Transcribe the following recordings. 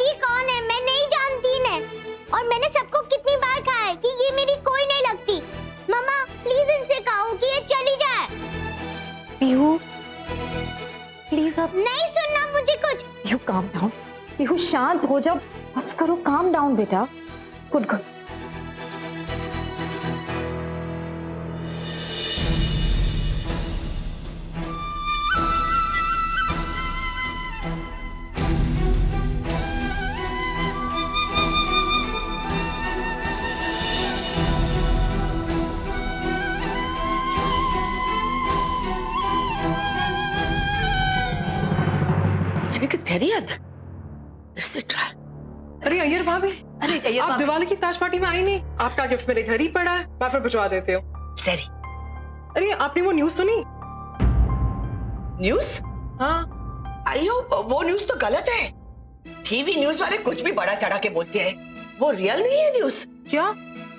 ये कौन है? मैं नहीं जानती इन्हें, और मैंने सबको कितनी बार कहा है कि ये मेरी कोई नहीं लगती। मम्मा प्लीज इनसे कहो कि ये चली जाए। पीहू प्लीज अब नहीं सुनना मुझे कुछ। पीहू काम डाउन, पीहू शांत हो जाओ, बस करो, काम डाउन बेटा। Good good. अरे अय्यर भाभी, अरे आप दिवाली की ताश पार्टी में आई नहीं? आपका गिफ्ट मेरे घर ही पड़ा है, मैं फिर भिजवा देती हूँ। सरी। अरे आपने वो न्यूज़ सुनी? न्यूज़? हाँ। अयो वो न्यूज़ तो गलत है। टीवी न्यूज़ वाले कुछ भी बड़ा चढ़ा के बोलते हैं, वो रियल नहीं है न्यूज़। क्या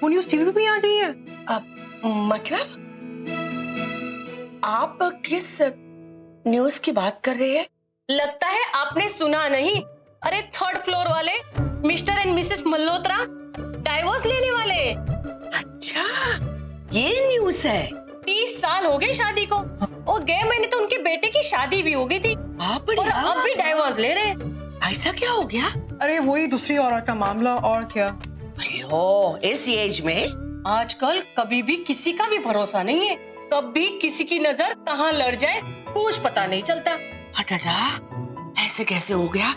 वो न्यूज़ टीवी पे भी आ गई है? मतलब आप किस न्यूज़ की बात कर रहे हैं? लगता है आपने सुना नहीं। अरे 3rd फ्लोर वाले mister and Mrs Malhotra divorce लेने वाले। अच्छा ये न्यूज़ है। 30 साल हो गए शादी को, और गए महीने तो उनके बेटे की शादी भी हो गई थी, और अब भी डाइवोर्स ले रहे। ऐसा क्या हो गया? अरे वही दूसरी औरत का मामला, और क्या। अयो इस एज में आजकल कभी भी किसी का भी भरोसा नहीं है, कब भी किसी की नजर कहाँ लड़ जाए कुछ पता नहीं चलता। अटटा ऐसे कैसे हो गया?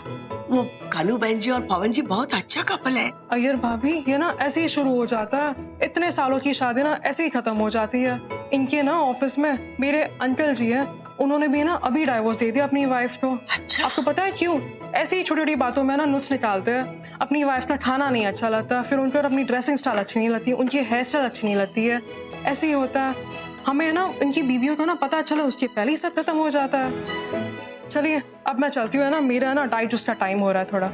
वो कानू बहन जी और पवन जी बहुत अच्छा कपल है। अय्यर भाभी ये ना ऐसे ही शुरू हो जाता है, इतने सालों की शादी ना ऐसे ही खत्म हो जाती है। इनके ना ऑफिस में मेरे अंकल जी हैं, उन्होंने भी ना अभी डाइवोर्स दे दिया अपनी वाइफ को। अच्छा। आपको पता है क्यों? ऐसी ही छोटी छोटी बातों में ना नुक्स निकालते हैं। अपनी वाइफ का खाना नहीं अच्छा लगता, फिर उन पर अपनी ड्रेसिंग स्टाइल अच्छी नहीं लगती, उनकी हेयर स्टाइल अच्छी नहीं लगती है, ऐसे ही होता है। हमें ना उनकी बीवियों को ना पता चला उसके पहले ही सब खत्म हो जाता है। चलिए अब मैं चलती हूँ, है ना, मेरा ना डाइट उसका टाइम हो रहा है थोड़ा।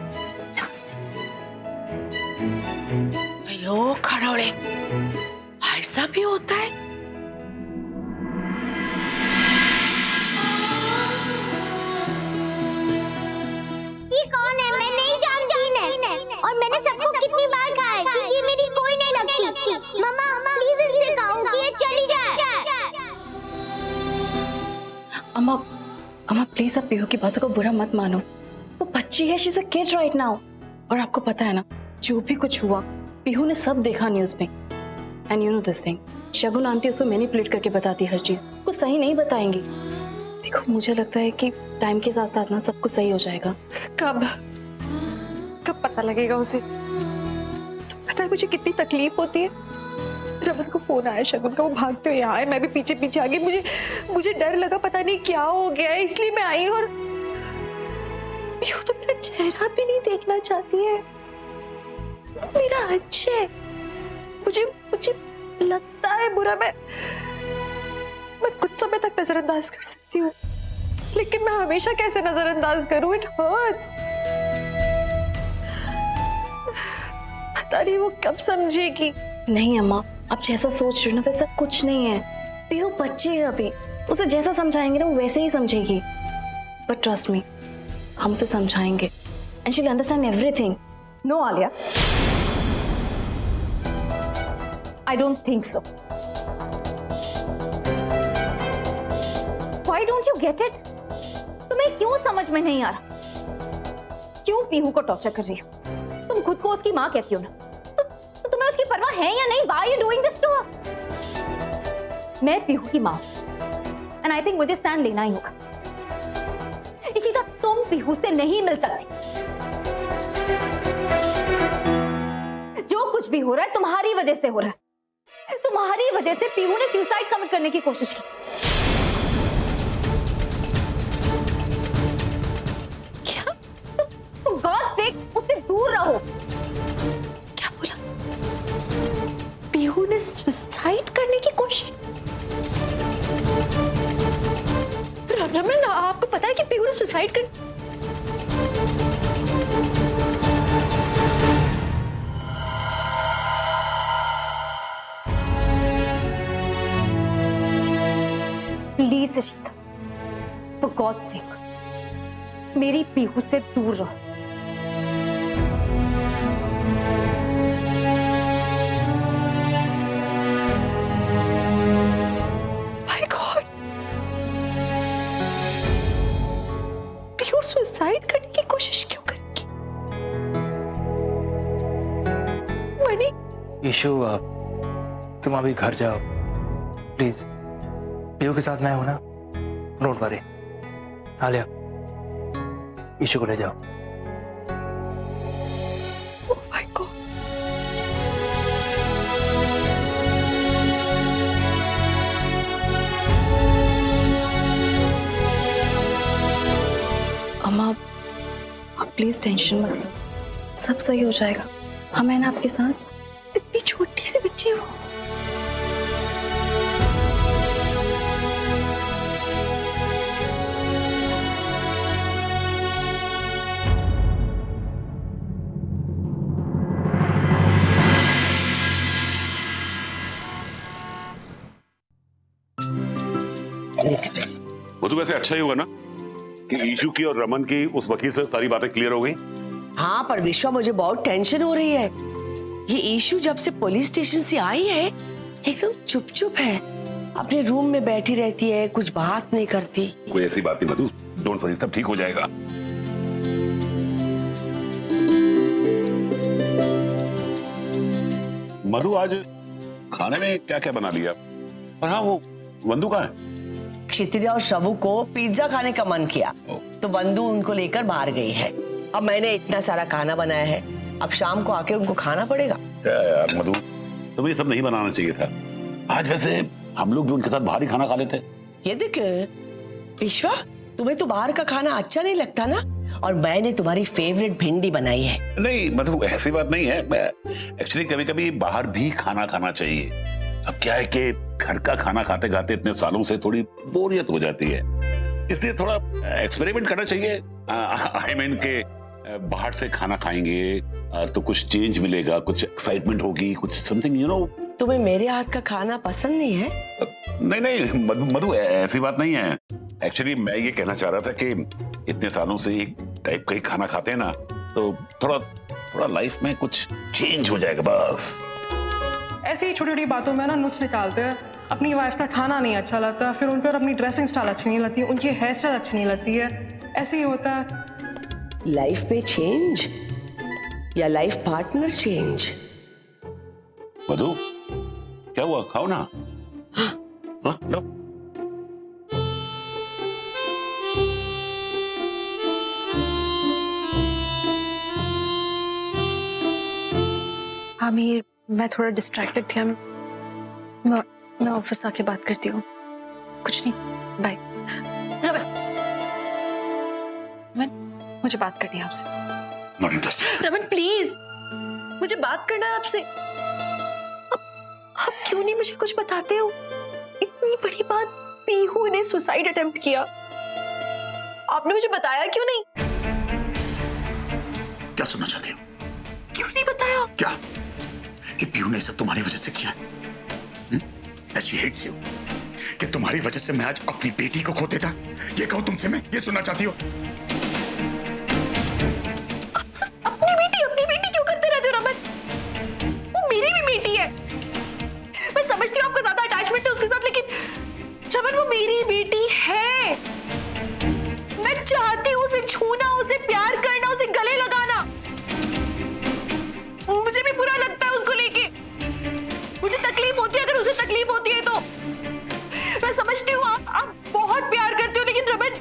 अयो खड़ोड़े, ऐसा भी होता है? ये कौन है? मैं नहीं जानती इन्हें, और मैंने सबको कितनी बार कहा है कि ये मेरी कोई नहीं लगती। मम्मा प्लीज इनसे कहो कि ये चली जाए। अम्मा प्लीज आप पीहू की बातों को बुरा मत मानो, वो बच्ची है, she is a kid right now. और आपको पता है ना, जो भी कुछ हुआ पीहू ने सब देखा न्यूज में। And you know this thing, Shagun aunty उसको मैनिपुलेट करके बताती हर चीज, कुछ सही नहीं बताएंगी। देखो मुझे लगता है कि टाइम के साथ साथ ना सब कुछ सही हो जाएगा। कब पता लगेगा उसे? तो पता है मुझे कितनी तकलीफ होती है। रमन को फोन आया शगुन का, वो भागते हुए आए, मैं भी पीछे पीछे आ गई। मुझे डर लगा, पता नहीं क्या हो गया है, इसलिए मैं आई। और यूं तो मेरा चेहरा भी नहीं देखना चाहती है, वो मेरा हंस है। मुझे लगता है बुरा, मैं कुछ समय तक नजरअंदाज कर सकती हूँ, लेकिन मैं हमेशा कैसे नजरअंदाज करूं? It hurts. पता नहीं वो कब समझेगी। नहीं अम्मा, आप जैसा सोच रहे हो ना वैसा कुछ नहीं है। पीहू बच्ची है अभी, उसे जैसा समझाएंगे ना वो वैसे ही समझेगी। बट ट्रस्ट मी, हम उसे समझाएंगे and she will understand everything. No Alia, I don't think so. Why don't you get it? तुम्हें क्यों समझ में नहीं आ रहा? क्यों पीहू को टॉर्चर कर रही हो? तुम खुद को उसकी माँ कहती हो ना, तो तुम्हें उसकी परवाह है या नहीं? Why are you doing this to her? मैं पीहू की माँ एंड आई थिंक मुझे स्टैंड लेना ही होगा। इशिता, तुम पीहू से नहीं मिल सकती। जो कुछ भी हो रहा है तुम्हारी वजह से हो रहा है। तुम्हारी वजह से पीहू ने सुसाइड कमिट करने की कोशिश की। क्या? तुम गॉड से उससे दूर रहो। क्या बोला? पीहू ने सुसाइड करने की कोशिश? रमन, आपको पता है कि पीहू ने सुसाइड कर? Please Ishita, for God sake मेरी पीहू से दूर रहो। ईशु तुम अभी घर जाओ प्लीज। पीहू के साथ मैं हूं ना, डोंट वरी। आलिया, ईशु को ले जाओ। अम्मा, आप प्लीज टेंशन मत लो, सब सही हो जाएगा। हम हैं ना आपके साथ। इतनी छोटी सी बच्ची हो। वो तो वैसे अच्छा ही होगा ना कि ईशु की और रमन की उस वकील से सारी बातें क्लियर हो गई। हाँ, पर विश्वा मुझे बहुत टेंशन हो रही है। ये ईशु जब से पुलिस स्टेशन से आई है एकदम चुप चुप है, अपने रूम में बैठी रहती है, कुछ बात नहीं करती। कोई ऐसी बात नहीं मधु, डोंट वरी, सब ठीक हो जाएगा। मधु, आज खाने में क्या क्या बना लिया? और हाँ, वो वंदू कहाँ है? क्षितिजा और शवु को पिज्जा खाने का मन किया तो वंदू उनको लेकर बाहर गई है। अब मैंने इतना सारा खाना बनाया है, अब शाम को आके उनको खाना पड़ेगा। क्या यार मधु, तुम्हें ये सब नहीं बनाना चाहिए था। आज वैसे हम लोग भी उनके साथ बाहर ही खाना खा लेते। ये देख विश्वा, तुम्हें तो बाहर का खाना अच्छा नहीं लगता ना, और मैंने तुम्हारी फेवरेट भिंडी बनाई है। नहीं मधु, ऐसी बात नहीं है। एक्चुअली कभी कभी बाहर भी खाना खाना चाहिए। अब क्या है कि घर का खाना खाते खाते इतने सालों से थोड़ी बोरियत हो जाती है, इसलिए थोड़ा एक्सपेरिमेंट करना चाहिए। आई मीन के बाहर से खाना खाएंगे तो कुछ चेंज मिलेगा, कुछ एक्साइटमेंट होगी, कुछ समथिंग, यू नो। तुम्हें मेरे हाथ का खाना पसंद नहीं है? नहीं नहीं मधु, ऐसी बात नहीं है। एक्चुअली मैं ये कहना चाह रहा था कि इतने सालों से एक टाइप का ही खाना खाते हैं ना, तो थोड़ा लाइफ में कुछ चेंज हो जाएगा बस। ऐसी ही छोटी छोटी बातों में ना नुक्स निकालते हैं। अपनी वाइफ का खाना नहीं अच्छा लगता, फिर उन पर अपनी ड्रेसिंग स्टाइल अच्छी नहीं लगती, उनकी हेयर स्टाइल अच्छी नहीं लगती है। ऐसे ही होता है। लाइफ में चेंज या लाइफ पार्टनर चेंज? मधु, क्या हुआ? खाओ ना। हाँ, लो। आमिर, मैं थोड़ा डिस्ट्रैक्टेड थी। मैं ऑफिस आके बात करती हूँ। कुछ नहीं, बाय। रमन, मुझे बात करनी है आपसे। Not interested. रमन प्लीज, मुझे बात करना है आपसे। आप क्यों नहीं मुझे कुछ बताते हो? इतनी बड़ी बात, पीहू ने सुसाइड अटेम्प्ट किया, आपने मुझे बताया क्यों नहीं? क्या सुनना चाहती हो? क्यों नहीं बताया? क्या कि पीहू ने सब तुम्हारी वजह से किया? She hates you। कि तुम्हारी वजह से मैं आज अपनी बेटी को खो देता, ये कहो तुमसे मैं ये सुनना चाहती हो? आप सिर्फ अपनी बेटी क्यों करते रहते हो रमन? वो मेरी भी बेटी है। मैं समझती हूँ आपका ज्यादा अटैचमेंट है उसके साथ, लेकिन रमन वो मेरी बेटी है। मैं चाहती हूँ उसे छूना, उसे प्यार करना, उसे गले लगाना। मुझे भी बुरा लगता है उसको लेके, मुझे तकलीफ होती है अगर उसे तकलीफ होती है तो। मैं समझती हूँ आप बहुत प्यार करते हो, लेकिन रमन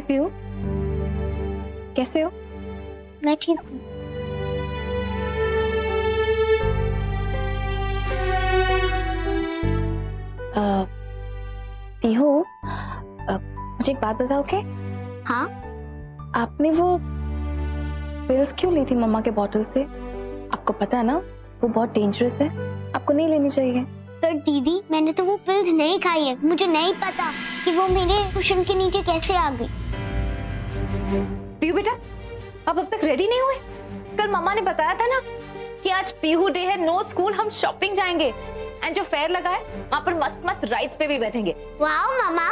पीहू, कैसे हो? मैं ठीक हूँ। पीहू, मुझे एक बात बताओगे? हाँ? आपने वो पिल्स क्यों ली थी मम्मा के बॉटल से? आपको पता है ना वो बहुत डेंजरस है, आपको नहीं लेनी चाहिए। पर दीदी मैंने तो वो पिल्स नहीं खाई है, मुझे नहीं पता कि वो मेरे कुशन के नीचे कैसे आ गई। पीहू बेटा, आप अब तक रेडी नहीं हुए? कल मम्मा ने बताया था ना कि आज पीहू डे है, नो स्कूल, हम शॉपिंग जाएंगे एंड जो फेयर लगा है वहां पर मस्त मस्त राइड्स पे भी बैठेंगे। Wow mama.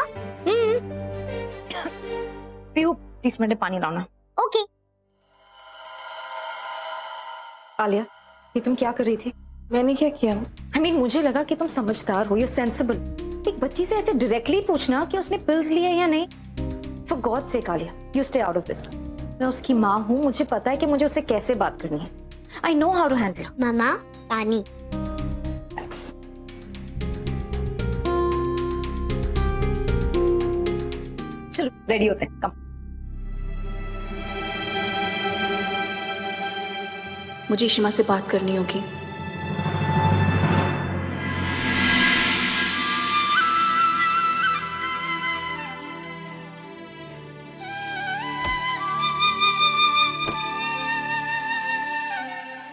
पीहू प्लीज मेरे पानी लाना। ओके। आलिया, ये तुम क्या कर रही थी? मैंने क्या किया? मुझे लगा कि तुम समझदार हो, यू सेंसिबल। एक बच्ची से ऐसे डायरेक्टली पूछना कि उसने पिल्स लिए या नहीं। For God sake Alia, you stay out of this. मैं उसकी माँ हूँ, मुझे पता है कि मुझे उससे कैसे बात करनी है। I know how to handle. मामा पानी। थैंक्स। चलो रेडी होते हैं, कम। मुझे शिमा से बात करनी होगी।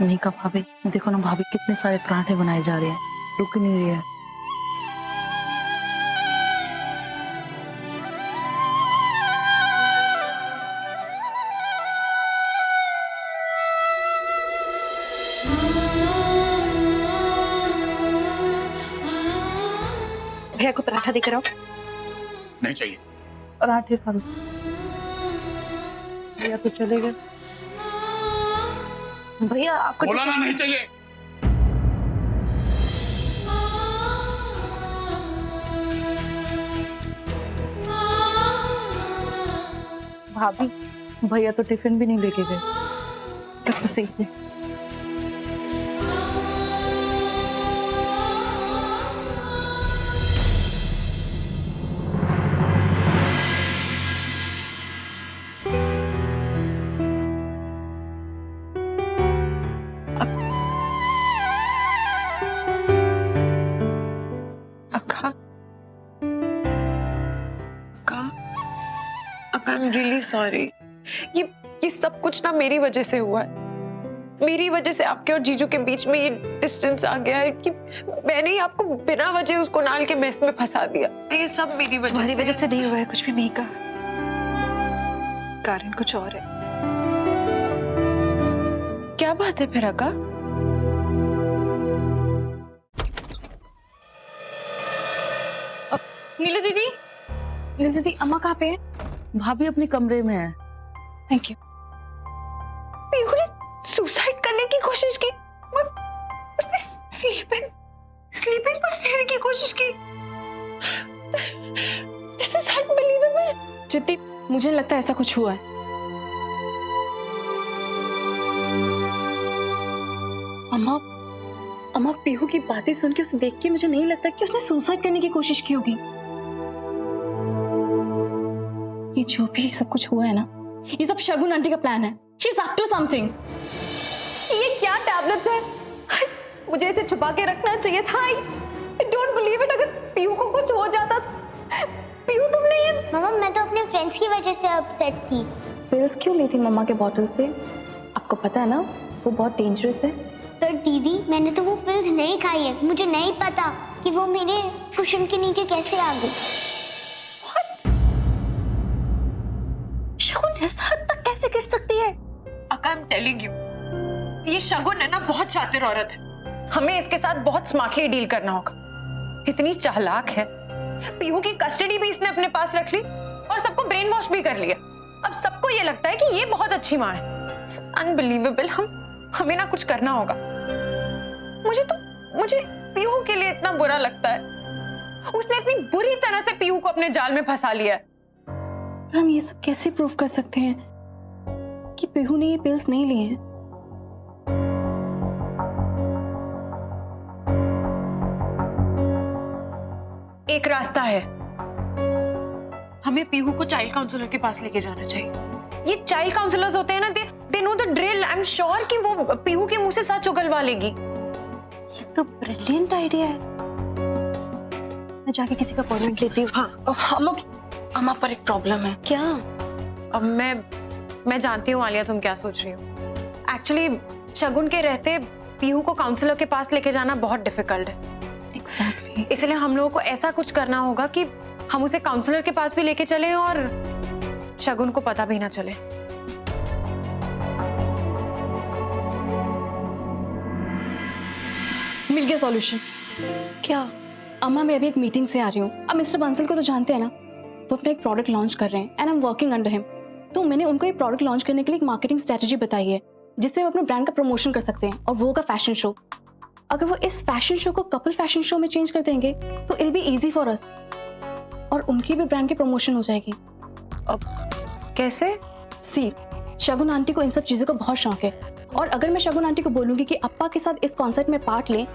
मीका भाभी, देखो ना भाभी कितने सारे पराठे बनाए जा रहे हैं, रुक नहीं रही है। भैया को पराठा देकर आओ। नहीं चाहिए। पराठे खा लो। भैया तो चले गए। भैया आपको बोला ना नहीं चाहिए। भाभी, भैया तो टिफिन भी नहीं लेके गए। तब तो सही है। I am really sorry. ये सब कुछ ना मेरी वजह से हुआ है। मेरी वजह से आपके और जीजू के बीच में ये डिस्टेंस आ गया है कि मैंने ही आपको बिना वजह उसको नाल के मैस में फंसा दिया। ये सब मेरी वजह से नहीं हुआ है कुछ भी। मीका, कारण कुछ और है। क्या बात है फिर अक्का? नीलू दीदी, अम्मा कहाँ पे है? भाभी अपने कमरे में है। Thank you. पीहू ने सुसाइड करने की कोशिश की। उसने स्लीपिंग पर रहने की कोशिश की। This is unbelievable। चित्ती, मुझे नहीं लगता ऐसा कुछ हुआ है। अम्मा पीहू की बातें सुन के, उसे देख के मुझे नहीं लगता कि उसने सुसाइड करने की कोशिश की होगी। ये जो भी सब कुछ हुआ है ना, ये सब शगुन आंटी का प्लान है। She's up to something। ये क्या टैबलेट्स है? मुझे इसे छुपा के रखना चाहिए था। I don't believe it। अगर पीहू को कुछ हो जाता तो। पीहू तुम नहीं है। मामा मैं तो अपने फ्रेंड्स की वजह से अपसेट थी। पिल्स क्यों ली थी मम्मा के बॉटल से? आपको पता है ना वो बहुत डेंजरस है। पर दीदी मैंने तो वो पिल्स नहीं खाई है, मुझे नहीं पता कि वो मेरे कुशन के नीचे कैसे आ गई। शगुन इस हद तक कैसे कर सकती है? अक्का, आई एम टेलिंग यू, ये शगुन है ना बहुत शातिर औरत है। हमें इसके साथ बहुत स्मार्टली डील करना होगा। इतनी चालाक है। पीहू की कस्टडी भी इसने अपने पास रख ली और सबको ब्रेन वॉश भी कर लिया। अब सबको ये लगता है कि ये बहुत अच्छी माँ है। अनबिलीवेबल। हमें ना कुछ करना होगा। मुझे पीहू के लिए इतना बुरा लगता है। उसने इतनी बुरी तरह से पीहू को अपने जाल में फंसा लिया है। हम ये सब कैसे प्रूव कर सकते हैं कि पीहू ने ये पिल्स नहीं लिए हैं? एक रास्ता है। हमें पीहू को चाइल्ड काउंसलर के पास लेके जाना चाहिए। ये चाइल्ड काउंसलर्स होते हैं ना, they know the drill. I am sure कि वो पीहू के मुंह से सच उगलवा लेगी। ये तो ब्रिलियंट आइडिया है। मैं जाके किसी का अपॉइंटमेंट लेती हूँ। हाँ अम्मा पर एक प्रॉब्लम है। क्या? अब मैं जानती हूँ आलिया तुम क्या सोच रही हो। एक्चुअली शगुन के रहते पीहू को काउंसलर के पास लेके जाना बहुत डिफिकल्ट है। एग्जैक्टली। इसलिए हम लोगों को ऐसा कुछ करना होगा कि हम उसे काउंसलर के पास भी लेके चलें और शगुन को पता भी ना चले। मिल गया सॉल्यूशन। क्या? अम्मा मैं अभी एक मीटिंग से आ रही हूँ। अब मिस्टर बंसल को तो जानते हैं ना, वो अपना एक प्रोडक्ट लॉन्च कर रहे हैं and I am working under him. तो मैंने उनको ये प्रोडक्ट लॉन्च करने के लिए एक मार्केटिंग स्ट्रेटजी बताई है जिससे वो अपने ब्रांड का प्रमोशन कर सकते हैं, और वो होगा फैशन शो। अगर वो इस फैशन शो को कपल फैशन शो में चेंज कर देंगे तो it be easy for us, और उनकी भी ब्रांड की प्रमोशन हो जाएगी। अब कैसे? सी, शगुन आंटी को इन सब चीजों का बहुत शौक है, और अगर मैं शगुन आंटी को बोलूंगी कि अप्पा के साथ इस कॉन्सर्ट में पार्ट लें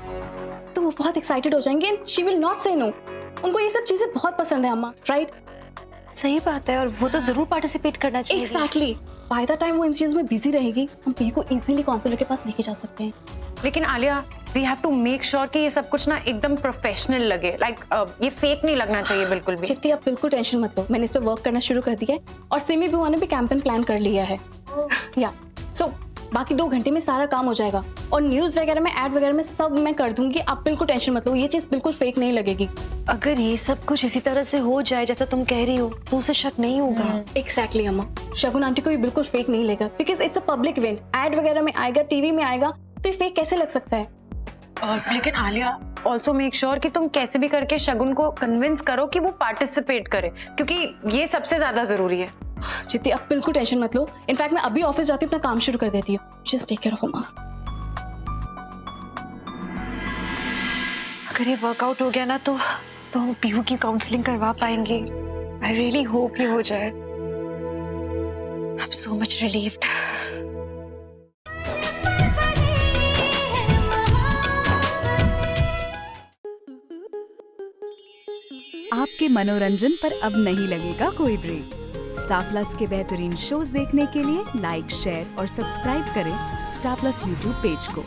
तो वो बहुत एक्साइटेड हो जाएंगे एंड शी विल नॉट से नो। उनको ये सब चीजें बहुत पसंद है अम्मा, राइट? सही बात है, और वो तो जरूर पार्टिसिपेट करना चाहिए। एग्जैक्टली। बाय द टाइम वो इन चीजों में बिजी रहेगी, हम पी को इजीली काउंसलर के पास लेके जा सकते हैं। लेकिन Alia, we have to make sure कि ये सब कुछ ना एकदम प्रोफेशनल लगे। लाइक ये फेक नहीं लगना चाहिए बिल्कुल भी। चिट्टी, आप बिल्कुल टेंशन मत लो, मैंने इस पे वर्क करना शुरू कर दिया है और सिमी बुआ ने भी कैंपेन प्लान कर लिया है। या सो बाकी 2 घंटे में सारा काम हो जाएगा, और न्यूज वगैरह में, एड वगैरह में सब मैं कर दूंगी। आप बिल्कुल टेंशन मत लो, ये चीज बिल्कुल फेक नहीं लगेगी। अगर ये सब कुछ इसी तरह से हो जाए जैसा तुम कह रही हो तो उसे शक नहीं होगा। एग्जैक्टली अम्मा, शगुन आंटी को ये बिल्कुल फेक नहीं लगेगा, because it's a public event. Ad वगैरह में आएगा, टीवी में आएगा, तो ये फेक कैसे लग सकता है? और लेकिन आलिया, ऑल्सो मेक श्योर कि तुम कैसे भी करके शगुन को कन्विंस करो कि वो पार्टिसिपेट करे, क्योंकि ये सबसे ज्यादा जरूरी है। चित्ती, आप बिल्कुल टेंशन मत लो। इनफैक्ट मैं अभी ऑफिस जाती हूँ, अपना काम शुरू कर देती हूँ। जस्ट टेक केयर ऑफ अम्मा। अगर ये वर्कआउट हो गया ना तो हम पीहू की काउंसलिंग करवा पाएंगे। आई रियली होप ये हो जाए। I am so much relieved. आपके मनोरंजन पर अब नहीं लगेगा कोई ब्रेक। स्टार प्लस के बेहतरीन शोज देखने के लिए लाइक, शेयर और सब्सक्राइब करें स्टार प्लस यूट्यूब पेज को।